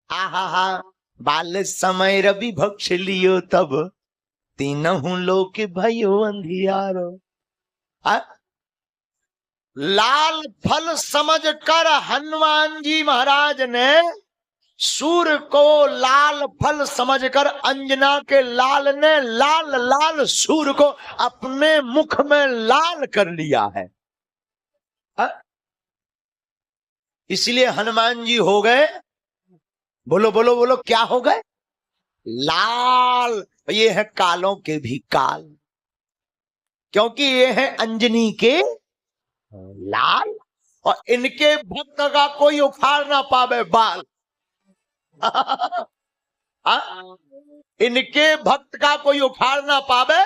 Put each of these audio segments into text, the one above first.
आहा बाल समय रवि भक्ष लियो तब तीनहु लोक भयो अंधियारो। लाल फल समझ कर हनुमान जी महाराज ने सूर्य को लाल फल समझकर अंजना के लाल ने लाल लाल सूर्य को अपने मुख में लाल कर लिया है। इसलिए हनुमान जी हो गए, बोलो बोलो बोलो, क्या हो गए? लाल। ये है कालों के भी काल, क्योंकि ये है अंजनी के लाल, और इनके भक्त का कोई उखाड़ ना पावे बाल। इनके भक्त का कोई उखाड़ ना पावे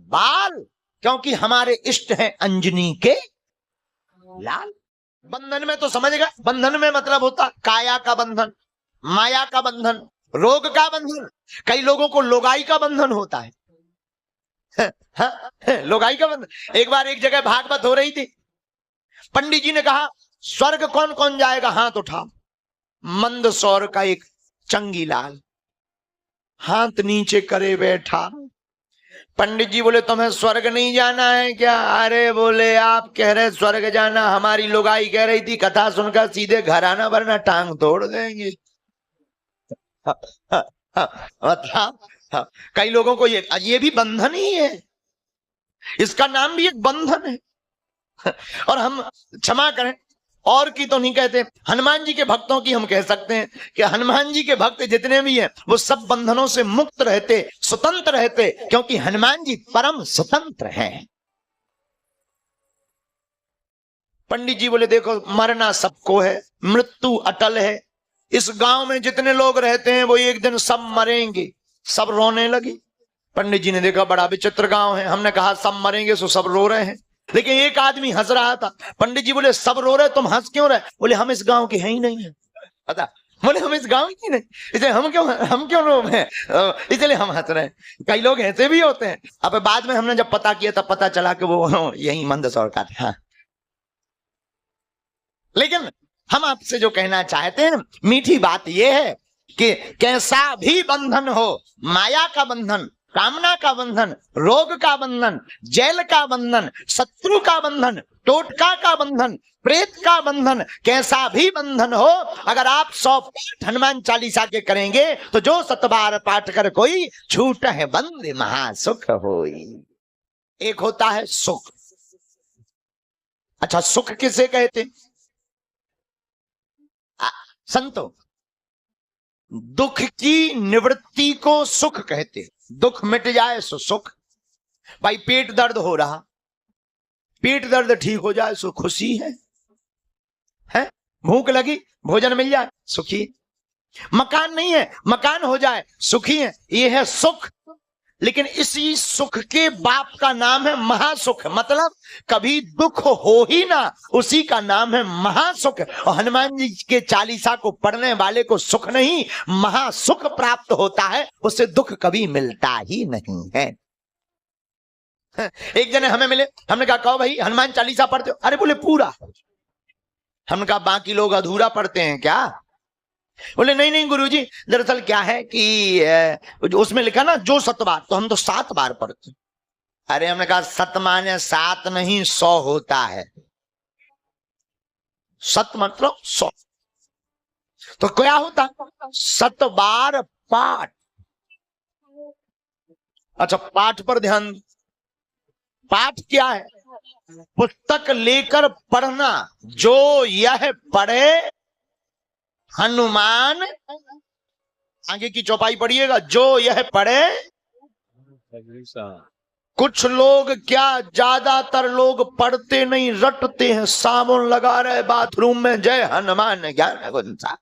बाल, क्योंकि हमारे इष्ट हैं अंजनी के लाल। बंधन में तो समझेगा, बंधन में मतलब होता काया का बंधन, माया का बंधन, रोग का बंधन। कई लोगों को लोगाई का बंधन होता है। लोगाई का बंधन। एक बार एक जगह भागवत हो रही थी, पंडित जी ने कहा स्वर्ग कौन कौन जाएगा, हाथ उठा। मंदसौर का एक चंगी लाल हाथ नीचे करे बैठा। पंडित जी बोले तुम्हें स्वर्ग नहीं जाना है क्या? अरे बोले आप कह रहे स्वर्ग जाना, हमारी लोगाई कह रही थी कथा सुनकर सीधे घर आना वरना टांग तोड़ देंगे। कई लोगों को ये भी बंधन ही है, इसका नाम भी एक बंधन है। और हम क्षमा करें, और की तो नहीं कहते, हनुमान जी के भक्तों की हम कह सकते हैं कि हनुमान जी के भक्त जितने भी हैं वो सब बंधनों से मुक्त रहते, स्वतंत्र रहते, क्योंकि हनुमान जी परम स्वतंत्र हैं। पंडित जी बोले देखो मरना सबको है, मृत्यु अटल है। इस गांव में जितने लोग रहते हैं वो एक दिन सब मरेंगे। सब रोने लगी। पंडित जी ने देखा बड़ा विचित्र गांव है, हमने कहा सब मरेंगे सो सब रो रहे हैं, लेकिन एक आदमी हंस रहा था। पंडित जी बोले सब रो रहे तुम हंस क्यों रहे? बोले हम इस गांव के हैं ही नहीं है। पता बोले हम इस गांव की नहीं, इसलिए हम क्यों रो रहे हैं, इसलिए हम हंस रहे हैं। कई लोग ऐसे भी होते हैं। अब बाद में हमने जब पता किया तब पता चला कि वो यही मंदसौर का था। लेकिन हम आपसे जो कहना चाहते हैं, मीठी बात यह है कि कैसा भी बंधन हो, माया का बंधन, कामना का बंधन, रोग का बंधन, जेल का बंधन, शत्रु का बंधन, टोटका का बंधन, प्रेत का बंधन, कैसा भी बंधन हो, अगर आप 100 पाठ हनुमान चालीसा के करेंगे तो जो 7 बार पाठ कर कोई छूट है बंद महासुख होई। एक होता है सुख। अच्छा सुख किसे कहते? संतो दुख की निवृत्ति को सुख कहते। दुख मिट जाए सो सुख। भाई पेट दर्द हो रहा, पेट दर्द ठीक हो जाए सो खुशी है? भूख लगी भोजन मिल जाए सुखी। मकान नहीं है मकान हो जाए सुखी है, ये है सुख। लेकिन इसी सुख के बाप का नाम है महासुख, मतलब कभी दुख हो ही ना, उसी का नाम है महासुख। और हनुमान जी के चालीसा को पढ़ने वाले को सुख नहीं महासुख प्राप्त होता है, उससे दुख कभी मिलता ही नहीं है। एक जने हमें मिले, हमने कहा कहो भाई हनुमान चालीसा पढ़ते हो? अरे बोले पूरा। हमने कहा बाकी लोग अधूरा पढ़ते हैं क्या? बोले नहीं नहीं गुरुजी, दरअसल क्या है कि उसमें लिखा ना जो 7 बार, तो हम तो 7 बार पढ़ते। अरे हमने कहा 7 माने 7 नहीं 100 होता है। 7 मतलब 100। तो क्या होता? 7 बार पाठ। अच्छा पाठ पर ध्यान। पाठ क्या है? पुस्तक लेकर पढ़ना। जो यह पढ़े हनुमान, आगे की चौपाई पढ़िएगा, जो यह पढ़े। कुछ लोग क्या, ज्यादातर लोग पढ़ते नहीं, रटते हैं, साबुन लगा रहे बाथरूम में, जय हनुमान ज्ञान गुंसा।